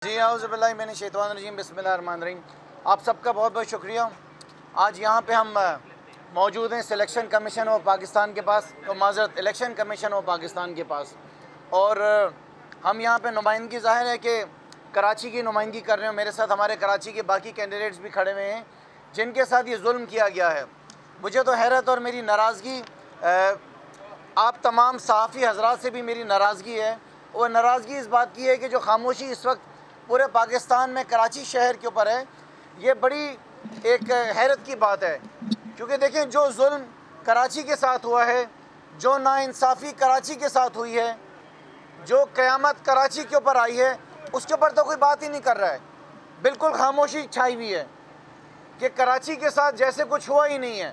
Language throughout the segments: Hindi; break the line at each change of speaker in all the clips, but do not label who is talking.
जी आउज़ुबिल्लाहि मिनश शैतानिर रजीम बिस्मिल्लाहिर्रहमानिर्रहीम। आप सबका बहुत बहुत शुक्रिया। आज यहाँ पे हम मौजूद हैं सिलेक्शन कमीशन ऑफ पाकिस्तान के पास, तो माज़रत इलेक्शन कमीशन ऑफ पाकिस्तान के पास, और हम यहाँ पे नुमाइंदगी ज़ाहिर है कि कराची की नुमाइंदगी कर रहे हैं। मेरे साथ हमारे कराची के बाकी कैंडिडेट्स भी खड़े हुए हैं जिनके साथ ये जुल्म किया गया है। मुझे तो हैरत और मेरी नाराज़गी, आप तमाम सहाफ़ी हज़रात से भी मेरी नाराज़गी है, और नाराज़गी इस बात की है कि जो खामोशी इस वक्त पूरे पाकिस्तान में कराची शहर के ऊपर है, ये बड़ी एक हैरत की बात है। क्योंकि देखें, जो जुल्म कराची के साथ हुआ है, जो नाइंसाफ़ी कराची के साथ हुई है, जो क़यामत कराची के ऊपर आई है, उसके ऊपर तो कोई बात ही नहीं कर रहा है। बिल्कुल खामोशी छाई हुई है कि कराची के साथ जैसे कुछ हुआ ही नहीं है।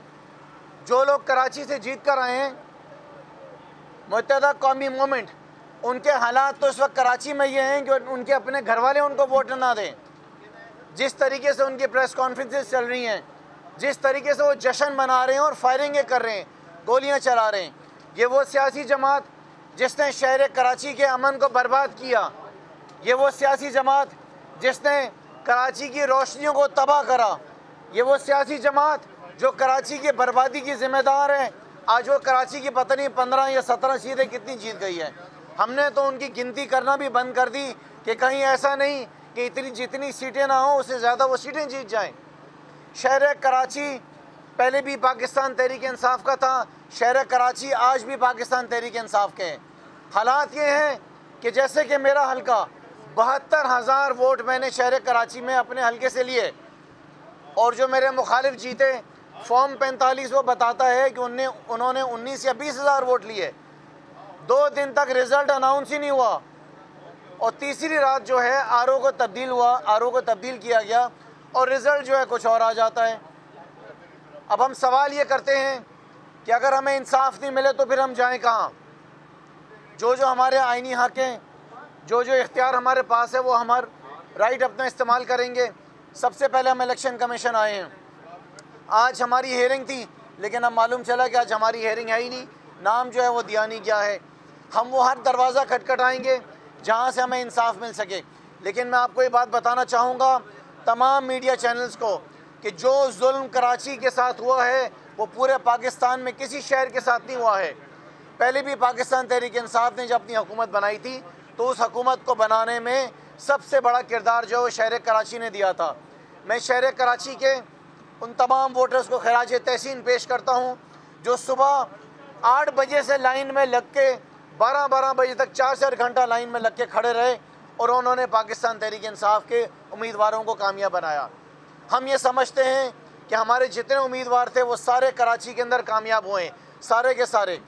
जो लोग कराची से जीत कर आए हैं, मुत्तहदा कौमी मूवमेंट, उनके हालात तो इस वक्त कराची में ये हैं कि उनके अपने घर वाले उनको वोट ना दें। जिस तरीके से उनकी प्रेस कॉन्फ्रेंसेस चल रही हैं, जिस तरीके से वो जश्न मना रहे हैं और फायरिंगें कर रहे हैं, गोलियां चला रहे हैं, ये वो सियासी जमात जिसने शहर कराची के अमन को बर्बाद किया, ये वो सियासी जमात जिसने कराची की रोशनियों को तबाह करा, ये वो सियासी जमात जो कराची की बर्बादी की ज़िम्मेदार है। आज वो कराची की पता नहीं 15 या 17 सीटें कितनी जीत गई है। हमने तो उनकी गिनती करना भी बंद कर दी कि कहीं ऐसा नहीं कि इतनी जितनी सीटें ना हो उससे ज़्यादा वो सीटें जीत जाएं। शहर कराची पहले भी पाकिस्तान तहरीक इंसाफ का था, शहर कराची आज भी पाकिस्तान तहरीक इंसाफ के हैं। हालात ये हैं कि जैसे कि मेरा हल्का 72,000 वोट मैंने शहर कराची में अपने हल्के से लिए, और जो मेरे मुखालिफ जीते, फॉर्म 45 वो बताता है कि उन्होंने 19 या 20,000 वोट लिए। 2 दिन तक रिज़ल्ट अनाउंस ही नहीं हुआ, और तीसरी रात जो है आरओ को तब्दील हुआ, आरओ को तब्दील किया गया, और रिज़ल्ट जो है कुछ और आ जाता है। अब हम सवाल ये करते हैं कि अगर हमें इंसाफ नहीं मिले तो फिर हम जाएं कहाँ? जो हमारे आइनी हक़ हैं, जो इख्तियार हमारे पास है, वो हमारा राइट अपना इस्तेमाल करेंगे। सबसे पहले हम इलेक्शन कमीशन आए हैं। आज हमारी हेयरिंग थी, लेकिन अब मालूम चला कि आज हमारी हेयरिंग है ही नहीं, नाम जो है वो दिया नहीं गया है। हम वो हर दरवाज़ा खटखटाएंगे जहाँ से हमें इंसाफ मिल सके। लेकिन मैं आपको ये बात बताना चाहूँगा तमाम मीडिया चैनल्स को कि जो जुल्म कराची के साथ हुआ है वो पूरे पाकिस्तान में किसी शहर के साथ नहीं हुआ है। पहले भी पाकिस्तान तहरीक इंसाफ ने जब अपनी हुकूमत बनाई थी तो उस हुकूमत को बनाने में सबसे बड़ा किरदार जो है शहर कराची ने दिया था। मैं शहर कराची के उन तमाम वोटर्स को खराज तहसीन पेश करता हूँ जो सुबह 8 बजे से लाइन में लग के 12-12 बजे तक 4-4 घंटा लाइन में लग के खड़े रहे, और उन्होंने पाकिस्तान तहरीक इंसाफ के उम्मीदवारों को कामयाब बनाया। हम ये समझते हैं कि हमारे जितने उम्मीदवार थे वो सारे कराची के अंदर कामयाब हुए, सारे के सारे।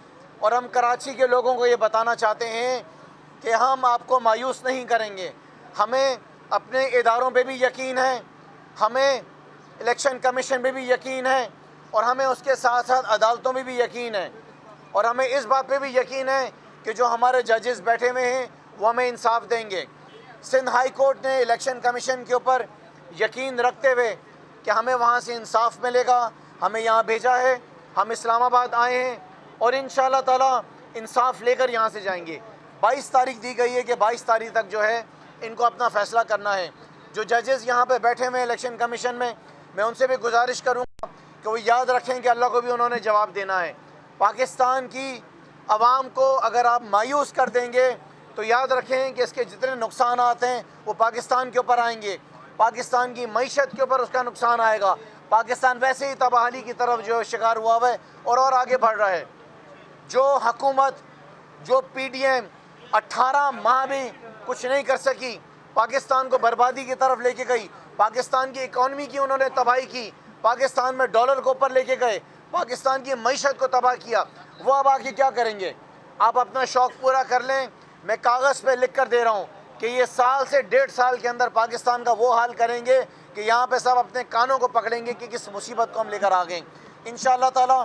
और हम कराची के लोगों को ये बताना चाहते हैं कि हम आपको मायूस नहीं करेंगे। हमें अपने इदारों पे भी यकीन है, हमें इलेक्शन कमीशन पे भी यकीन है, और हमें उसके साथ साथ अदालतों में भी यकीन है, और हमें इस बात पे भी यकीन है कि जो हमारे जजेस बैठे हुए हैं वो हमें इंसाफ देंगे। सिंध हाई कोर्ट ने इलेक्शन कमीशन के ऊपर यकीन रखते हुए कि हमें वहाँ से इंसाफ मिलेगा, हमें यहाँ भेजा है। हम इस्लामाबाद आए हैं और इंशाअल्लाह ताला इंसाफ लेकर यहाँ से जाएंगे। 22 तारीख दी गई है कि 22 तारीख तक जो है इनको अपना फ़ैसला करना है। जो जजेस यहाँ पे बैठे हुए हैं इलेक्शन कमीशन में, मैं उनसे भी गुजारिश करूँगा कि वो याद रखें कि अल्लाह को भी उन्होंने जवाब देना है। पाकिस्तान की आवाम को अगर आप मायूस कर देंगे तो याद रखें कि इसके जितने नुकसान हैं वो पाकिस्तान के ऊपर आएंगे। पाकिस्तान की मईशत के ऊपर उसका नुकसान आएगा। पाकिस्तान वैसे ही तबाही की तरफ जो शिकार हुआ है और आगे बढ़ रहा है। जो हुकूमत, जो PDM 18 माह भी कुछ नहीं कर सकी, पाकिस्तान को बर्बादी की तरफ लेके गई, पाकिस्तान की इकॉनमी की उन्होंने तबाही की, पाकिस्तान में डॉलर को ऊपर लेके गए, पाकिस्तान की मईशत को तबाह किया, वो अब आगे क्या करेंगे? आप अपना शौक़ पूरा कर लें। मैं कागज़ पे लिख कर दे रहा हूँ कि ये साल से 1.5 साल के अंदर पाकिस्तान का वो हाल करेंगे कि यहाँ पे सब अपने कानों को पकड़ेंगे कि किस मुसीबत को हम लेकर आ गए। इंशाअल्लाह ताला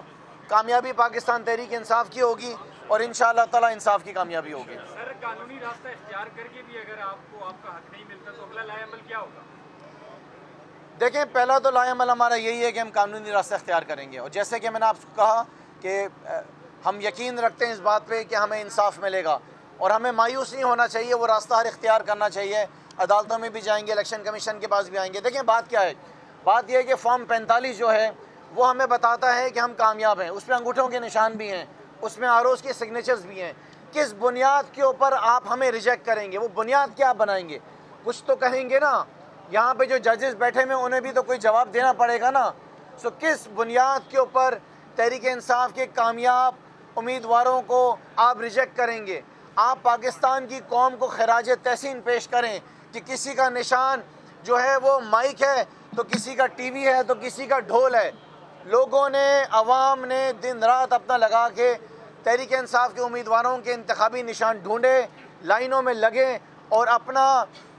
कामयाबी पाकिस्तान तहरीक इंसाफ की होगी, और इंशाअल्लाह ताला इंसाफ की कामयाबी होगी।
सर, कानूनी रास्ता इख्तियार करके भी अगर आपको आपका हक नहीं मिलता तो अगला लाएअमल क्या होगा?
देखें, पहला तो लाएअमल हमारा यही है कि हम कानूनी रास्ता इख्तियार करेंगे, और जैसे कि मैंने आपको कहा कि हम यकीन रखते हैं इस बात पे कि हमें इंसाफ मिलेगा, और हमें मायूस नहीं होना चाहिए, वो रास्ता हर इख्तियार करना चाहिए। अदालतों में भी जाएंगे, इलेक्शन कमीशन के पास भी आएंगे। देखें बात क्या है, बात यह है कि फॉर्म 45 जो है वो हमें बताता है कि हम कामयाब हैं, उसमें अंगूठों के निशान भी हैं, उसमें आरोज के सिग्नेचर्स भी हैं। किस बुनियाद के ऊपर आप हमें रिजेक्ट करेंगे, वो बुनियाद क्या बनाएंगे? कुछ तो कहेंगे ना। यहाँ पे जो जजेस बैठे हुए उन्हें भी तो कोई जवाब देना पड़ेगा ना। सो किस बुनियाद के ऊपर तहरीक इंसाफ के कामयाब उम्मीदवारों को आप रिजेक्ट करेंगे? आप पाकिस्तान की कौम को खराज तहसीन पेश करें कि किसी का निशान जो है वो माइक है, तो किसी का टीवी है, तो किसी का ढोल है। लोगों ने, अवाम ने दिन रात अपना लगा के तहरीक इंसाफ के उम्मीदवारों के इंतखाबी निशान ढूंढे, लाइनों में लगे और अपना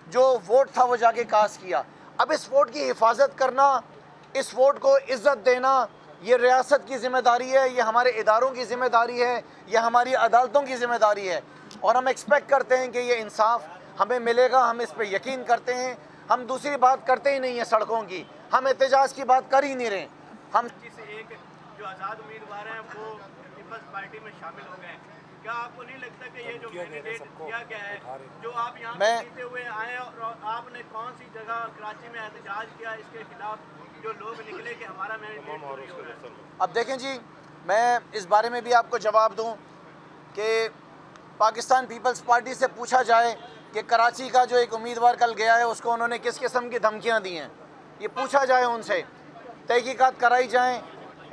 जो वोट था वो जाके कास्ट किया। अब इस वोट की हिफाजत करना, इस वोट को इज़्ज़त देना, ये रियासत की ज़िम्मेदारी है, ये हमारे इदारों की ज़िम्मेदारी है, ये हमारी अदालतों की ज़िम्मेदारी है। और हम एक्सपेक्ट करते हैं कि ये इंसाफ हमें मिलेगा, हम इस पर यकीन करते हैं। हम दूसरी बात करते ही नहीं हैं सड़कों की, हम एहतजाज की बात कर ही नहीं रहे। हम
एक जो आज़ाद उम्मीदवार हैं वो पीपल्स पार्टी में शामिल हो गए हैं, क्या आपको नहीं लगता कि ये जो कैंडिडेट किया गया है, जो आप यहाँ पे जीते हुए आए और आपने कौन सी जगह कराची में एहतजाज किया इसके खिलाफ, जो लोग निकले कि हमारा मैंडेट चोरी हो रहा है?
अब देखें जी, मैं इस बारे में भी आपको जवाब दूं कि पाकिस्तान पीपल्स पार्टी से पूछा जाए कि कराची का जो एक उम्मीदवार कल गया है उसको उन्होंने किस किस्म की धमकियां दी हैं, ये पूछा जाए उनसे, तहकीकात कराई जाएँ।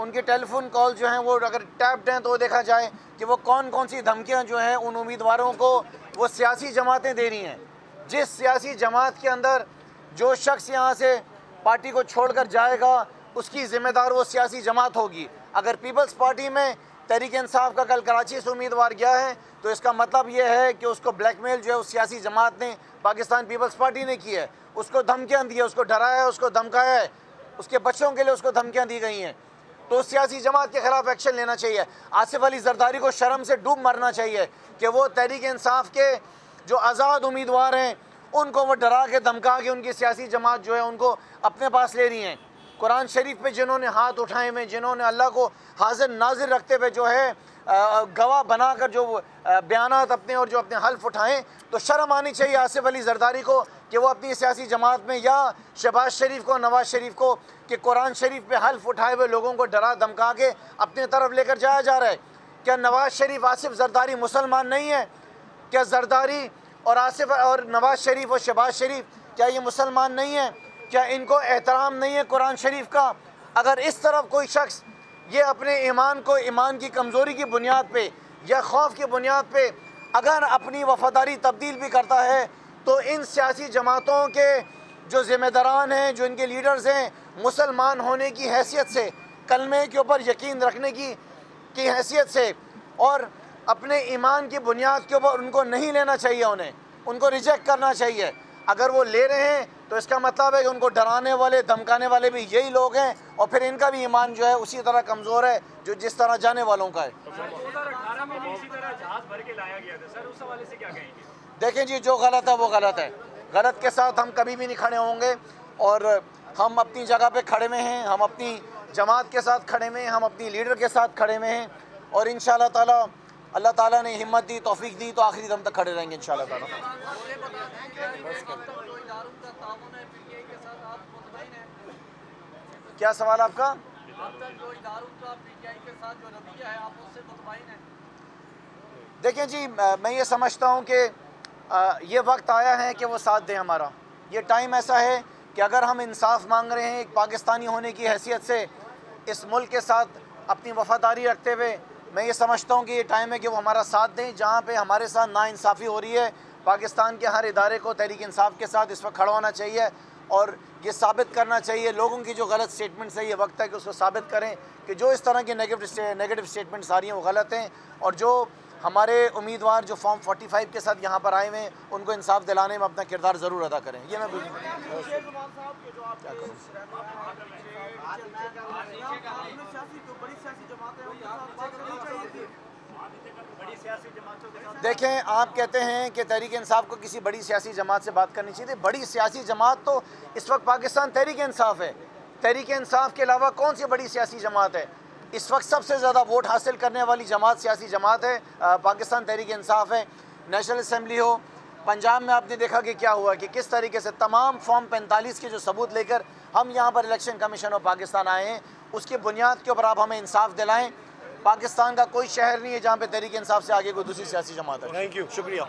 उनके टेलीफोन कॉल जो हैं वो अगर टैप्ड हैं तो देखा जाए कि वो कौन कौन सी धमकियां जो हैं उन उम्मीदवारों को वो सियासी जमातें दे रही हैं। जिस सियासी जमात के अंदर जो शख्स यहाँ से पार्टी को छोड़कर जाएगा उसकी ज़िम्मेदार वो सियासी जमात होगी। अगर पीपल्स पार्टी में तहरीक इंसाफ का कल कराची से उम्मीदवार गया है तो इसका मतलब ये है कि उसको ब्लैकमेल जो है उस सियासी जमात ने, पाकिस्तान पीपल्स पार्टी ने की है। उसको धमकियाँ दी है, उसको डराया है, उसको धमकाया है, उसके बच्चों के लिए उसको धमकियाँ दी गई हैं। तो सियासी जमात के खिलाफ एक्शन लेना चाहिए। आसिफ अली जरदारी को शर्म से डूब मरना चाहिए कि वो तहरीक इंसाफ के जो आज़ाद उम्मीदवार हैं उनको वो डरा के धमका के उनकी सियासी जमात जो है उनको अपने पास ले रही हैं। कुरान शरीफ पे जिन्होंने हाथ उठाए हुए, जिन्होंने अल्लाह को हाजिर नाजिर रखते हुए जो है गवाह बनाकर जो बयानात अपने और जो अपने हल्फ उठाएं, तो शर्म आनी चाहिए आसिफ अली जरदारी को कि वो अपनी सियासी जमात में या शहबाज शरीफ को, नवाज शरीफ को, कि कुरान शरीफ पे हल्फ उठाए हुए लोगों को डरा धमका के अपनी तरफ लेकर जाया जा रहा है। क्या नवाज शरीफ, आसिफ जरदारी मुसलमान नहीं है? क्या जरदारी और आसिफ और नवाज शरीफ और शहबाज शरीफ क्या ये मुसलमान नहीं है? क्या इनको एहतराम नहीं है कुरान शरीफ का? अगर इस तरफ कोई शख्स ये अपने ईमान को, ईमान की कमज़ोरी की बुनियाद पे या खौफ की बुनियाद पे अगर अपनी वफादारी तब्दील भी करता है, तो इन सियासी जमातों के जो ज़िम्मेदारान हैं, जो इनके लीडर्स हैं, मुसलमान होने की हैसियत से, कलमे के ऊपर यकीन रखने की हैसियत से और अपने ईमान की बुनियाद के ऊपर उनको नहीं लेना चाहिए, उनको रिजेक्ट करना चाहिए। अगर वो ले रहे हैं तो इसका मतलब है कि उनको डराने वाले, धमकाने वाले भी यही लोग हैं और फिर इनका भी ईमान जो है उसी तरह कमज़ोर है जो जिस तरह जाने वालों का है।
2018 में भी इसी तरह जहाज भर के लाया गया था सर, उस हवाले से क्या कहेंगे?
देखें जी, जो गलत है वो गलत है। गलत के साथ हम कभी भी नहीं खड़े होंगे और हम अपनी जगह पे खड़े में हैं, हम अपनी जमात के साथ खड़े में हैं, हम अपनी लीडर के साथ खड़े में हैं और इंशाअल्लाह ताला अल्लाह ताला ने हिम्मत दी, तौफीक दी तो आखिरी दम तक खड़े रहेंगे इंशाअल्लाह ताला। क्या सवाल आपका? देखें जी, मैं ये समझता हूँ कि ये वक्त आया है कि वो साथ दें हमारा। ये टाइम ऐसा है कि अगर हम इंसाफ मांग रहे हैं एक पाकिस्तानी होने की हैसियत से, इस मुल्क के साथ अपनी वफादारी रखते हुए, मैं ये समझता हूँ कि ये टाइम है कि वो हमारा साथ दें। जहाँ पे हमारे साथ नाइंसाफ़ी हो रही है, पाकिस्तान के हर इदारे को तहरीक इंसाफ के साथ इस वक्त खड़ा होना चाहिए और ये साबित करना चाहिए लोगों की जो गलत स्टेटमेंट्स है, ये वक्त है कि उसको साबित करें कि जो इस तरह की नेगेटिव स्टेटमेंट्स आ रही हैं वो गलत हैं और जो हमारे उम्मीदवार जो फॉर्म 45 के साथ यहाँ पर आए हुए हैं उनको इंसाफ दिलाने में अपना किरदार ज़रूर अदा करें। ये मैं देखें, आप कहते हैं कि तहरीक इंसाफ को किसी बड़ी सियासी जमात से बात करनी चाहिए। बड़ी सियासी जमात तो इस वक्त पाकिस्तान तहरीक इंसाफ है। तहरीक इंसाफ के अलावा कौन सी बड़ी सियासी जमात है? इस वक्त सबसे ज़्यादा वोट हासिल करने वाली जमात, सियासी जमात है पाकिस्तान तहरीक इंसाफ है। नेशनल असम्बली हो, पंजाब में आपने देखा कि क्या हुआ, कि किस तरीके से तमाम फॉर्म 45 के जो सबूत लेकर हम यहाँ पर इलेक्शन कमीशन ऑफ पाकिस्तान आए हैं, उसकी बुनियाद के ऊपर आप हमें इंसाफ दिलाएं। पाकिस्तान का कोई शहर नहीं है जहाँ पे तहरीक इंसाफ से आगे कोई दूसरी सियासी जमात है।
थैंक यू,
शुक्रिया।